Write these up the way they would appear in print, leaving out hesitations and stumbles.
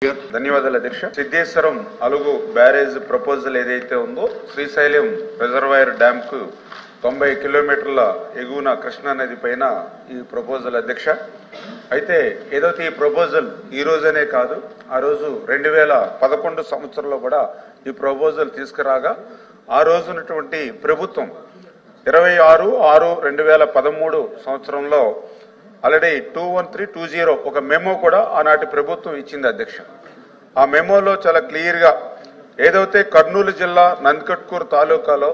ధన్యవాదాలు అధ్యక్ష. సిద్ధేశ్వరం అలుగు బ్యారేజ్ ప్రపోజల్ ఏదైతే ఉందో శ్రీశైలం రిజర్వాయర్ డ్యామ్ కు 90 కిలోమీటర్ల ఎగువన కృష్ణా నది పైన ఈ ప్రపోజల్ అధ్యక్ష. అయితే ఏదైతే ఈ ప్రపోజల్ ఈ రోజనే కాదు, ఆ రోజు 2011 సంవత్సరంలో కూడా ఈ ప్రపోజల్ తీసుకురాగా ఆ రోజు ఉన్నటువంటి ప్రభుత్వం 26/6/2013 సంవత్సరంలో ఆల్రెడీ 21320 ఒక మెమో కూడా ఆనాటి ప్రభుత్వం ఇచ్చింది అధ్యక్ష. ఆ మెమోలో చాలా క్లియర్ గా ఏదైతే కర్నూలు జిల్లా నందికొట్కూరు తాలూకాలో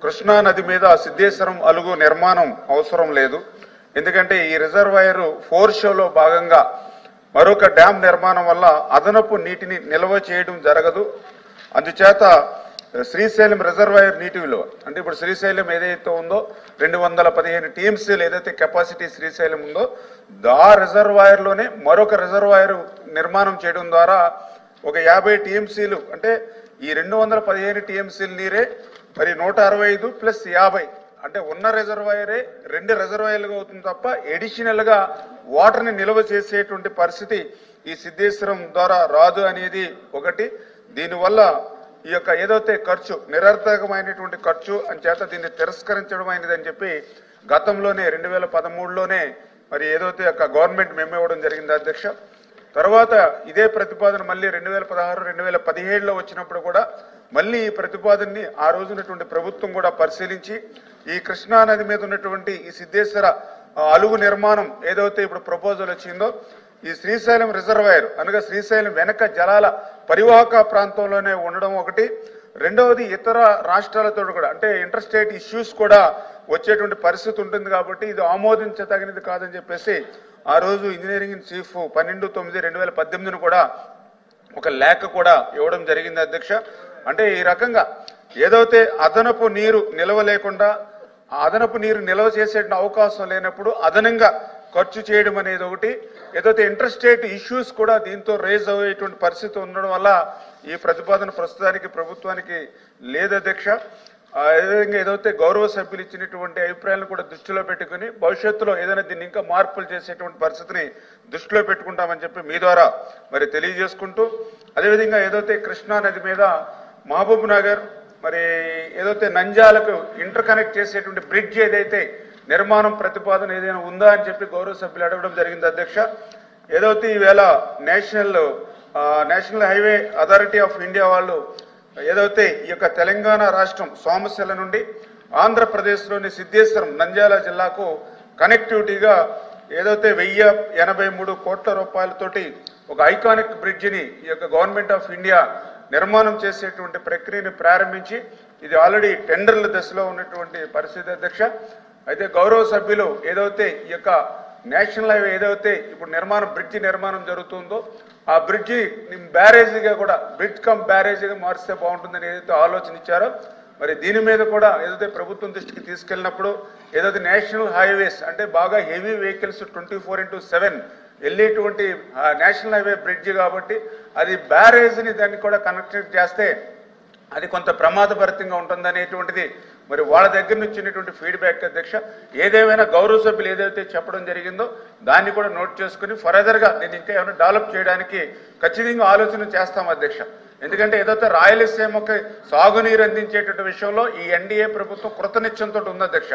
కృష్ణా నది మీద సిద్ధేశ్వరం అలుగు నిర్మాణం అవసరం లేదు, ఎందుకంటే ఈ రిజర్వాయర్ 4 షోలో భాగంగా మరొక డ్యాం నిర్మాణం వల్ల అదనపు నీటిని నిల్వ చేయడం జరగదు. అందుచేత శ్రీశైలం రిజర్వాయర్ నీటి విలువ అంటే ఇప్పుడు శ్రీశైలం ఏదైతే ఉందో 215 టీఎంసీలు ఏదైతే కెపాసిటీ శ్రీశైలం ఉందో ఆ రిజర్వాయర్ లోనే మరొక రిజర్వాయర్ నిర్మాణం చేయడం ద్వారా ఒక 50 టీఎంసీలు అంటే ఈ 215 టీఎంసీల నీరే మరి 165 + 50 అంటే ఉన్న రిజర్వాయరే 2 రిజర్వాయర్లుగా అవుతుంది తప్ప ఎడిషనల్ గా వాటర్ ని నిల్వ చేసేటువంటి పరిస్థితి ఈ సిద్ధేశ్వరం ద్వారా రాదు అనేది ఒకటి. దీనివల్ల ఈ యొక్క ఏదైతే ఖర్చు నిరర్థకమైనటువంటి ఖర్చు అని చేత దీన్ని తిరస్కరించడం అయినదని చెప్పి గతంలోనే 2013లోనే మరి ఏదైతే యొక్క గవర్నమెంట్ మెమో ఇవ్వడం జరిగింది అధ్యక్ష. తర్వాత ఇదే ప్రతిపాదన మళ్ళీ 2016, 2017లో వచ్చినప్పుడు కూడా మళ్ళీ ఈ ప్రతిపాదనని ఆ రోజునటువంటి ప్రభుత్వం కూడా పరిశీలించి ఈ కృష్ణా నది మీద ఉన్నటువంటి ఈ సిద్ధేశ్వర అలుగు నిర్మాణం ఏదైతే ఇప్పుడు ప్రపోజల్ వచ్చిందో ఈ శ్రీశైలం రిజర్వాయర్ అనగా శ్రీశైలం వెనక జలాల పరివాహక ప్రాంతంలోనే ఉండడం ఒకటి. రెండవది ఇతర రాష్ట్రాలతో కూడా అంటే ఇంటర్ స్టేట్ ఇష్యూస్ కూడా వచ్చేటువంటి పరిస్థితి ఉంటుంది కాబట్టి ఇది ఆమోదించదగినది కాదని చెప్పేసి ఆ రోజు ఇంజనీరింగ్ ఇన్ చీఫ్ 12/9/2018 కూడా ఒక లేఖ కూడా ఇవ్వడం జరిగింది అధ్యక్ష. అంటే ఈ రకంగా ఏదైతే అదనపు నీరు నిల్వ లేకుండా అదనపు నీరు నిల్వ చేసే అవకాశం లేనప్పుడు అదనంగా ఖర్చు చేయడం అనేది ఒకటి. ఏదైతే ఇంటర్ స్టేట్ ఇష్యూస్ కూడా దీంతో రేజ్ అయ్యేటువంటి పరిస్థితి ఉండడం వల్ల ఈ ప్రతిపాదన ప్రస్తుతానికి ప్రభుత్వానికి లేదు అధ్యక్ష. అదేవిధంగా ఏదైతే గౌరవ సభ్యులు ఇచ్చినటువంటి అభిప్రాయాలను కూడా దృష్టిలో పెట్టుకుని భవిష్యత్తులో ఏదైనా దీన్ని ఇంకా మార్పులు చేసేటువంటి పరిస్థితిని దృష్టిలో పెట్టుకుంటామని చెప్పి మీ ద్వారా మరి తెలియజేసుకుంటూ, అదేవిధంగా ఏదైతే కృష్ణా నది మీద మహబూబ్ నగర్ మరి ఏదైతే నంద్యాలకు ఇంటర్ కనెక్ట్ చేసేటువంటి బ్రిడ్జ్ ఏదైతే నిర్మాణం ప్రతిపాదన ఏదైనా ఉందా అని చెప్పి గౌరవ సభ్యులు అడగడం జరిగింది అధ్యక్ష. ఏదైతే ఈవేళ national highway authority of India వాళ్ళు ఏదైతే ఈ యొక్క తెలంగాణ రాష్ట్రం సోమశిల నుండి ఆంధ్రప్రదేశ్లోని సిద్ధేశ్వరం నంద్యాల జిల్లాకు కనెక్టివిటీగా ఏదైతే 1083 కోట్ల రూపాయలతోటి ఒక ఐకానిక్ బ్రిడ్జిని ఈ యొక్క గవర్నమెంట్ ఆఫ్ ఇండియా నిర్మాణం చేసేటువంటి ప్రక్రియను ప్రారంభించి ఇది ఆల్రెడీ టెండర్ల దశలో ఉన్నటువంటి పరిస్థితి అధ్యక్ష. అయితే గౌరవ సభ్యులు ఏదైతే ఈ యొక్క నేషనల్ హైవే ఏదైతే ఇప్పుడు బ్రిడ్జి నిర్మాణం జరుగుతుందో ఆ బ్రిడ్జి బ్యారేజీగా కూడా బ్రిడ్జ్ కమ్ బ్యారేజీగా మారిస్తే బాగుంటుందని ఏదైతే ఆలోచన ఇచ్చారో మరి దీని మీద కూడా ఏదైతే ప్రభుత్వం దృష్టికి తీసుకెళ్ళినప్పుడు ఏదైతే నేషనల్ హైవేస్ అంటే బాగా హెవీ వెహికల్స్ 24/7 వెళ్ళేటువంటి నేషనల్ హైవే బ్రిడ్జి కాబట్టి అది బ్యారేజ్ని దాన్ని కూడా కనెక్ట్ చేస్తే అది కొంత ప్రమాదభరితంగా ఉంటుందనేటువంటిది మరి వాళ్ళ దగ్గర నుంచి వచ్చినటువంటి ఫీడ్బ్యాక్ అధ్యక్ష. ఏదేమైనా గౌరవ సభ్యులు ఏదైతే చెప్పడం జరిగిందో దాన్ని కూడా నోట్ చేసుకుని ఫర్దర్గా నేను ఇంకా ఏమైనా డెవలప్ చేయడానికి ఖచ్చితంగా ఆలోచన చేస్తాం అధ్యక్ష. ఎందుకంటే ఏదైతే రాయలసీమకి సాగునీరు అందించేటువంటి విషయంలో ఈ ఎన్డీఏ ప్రభుత్వం కృతనిశ్చయంతో ఉంది అధ్యక్ష.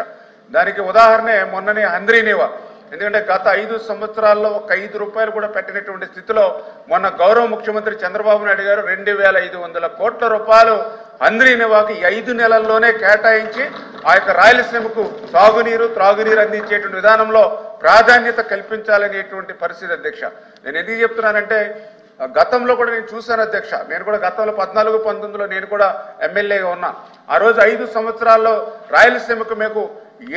దానికి ఉదాహరణే మొన్ననే హంద్రీనివా, ఎందుకంటే గత 5 సంవత్సరాల్లో ఒక 5 రూపాయలు కూడా పెట్టినటువంటి స్థితిలో మొన్న గౌరవ ముఖ్యమంత్రి చంద్రబాబు నాయుడు గారు 2500 కోట్ల రూపాయలు హంద్రీనివాకి 5 నెలల్లోనే కేటాయించి ఆ యొక్క రాయలసీమకు సాగునీరు త్రాగునీరు అందించేటువంటి విధానంలో ప్రాధాన్యత కల్పించాలనేటువంటి పరిస్థితి అధ్యక్ష. నేను ఎందుకు చెప్తున్నానంటే గతంలో కూడా నేను చూశాను అధ్యక్ష. నేను కూడా గతంలో 14-19లో నేను కూడా ఎమ్మెల్యేగా ఉన్నా. ఆ రోజు 5 సంవత్సరాల్లో రాయలసీమకు మీకు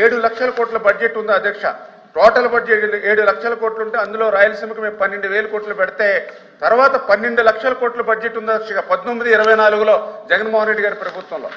7 లక్షల కోట్ల బడ్జెట్ ఉంది అధ్యక్ష. టోటల్ బడ్జెట్ 7 లక్షల కోట్లు ఉంటే అందులో రాయలసీమకు మేము 12,000 కోట్లు పెడితే తర్వాత 12 లక్షల కోట్ల బడ్జెట్ ఉంది అధ్యక్ష 19-24లో జగన్మోహన్ రెడ్డి గారి ప్రభుత్వంలో.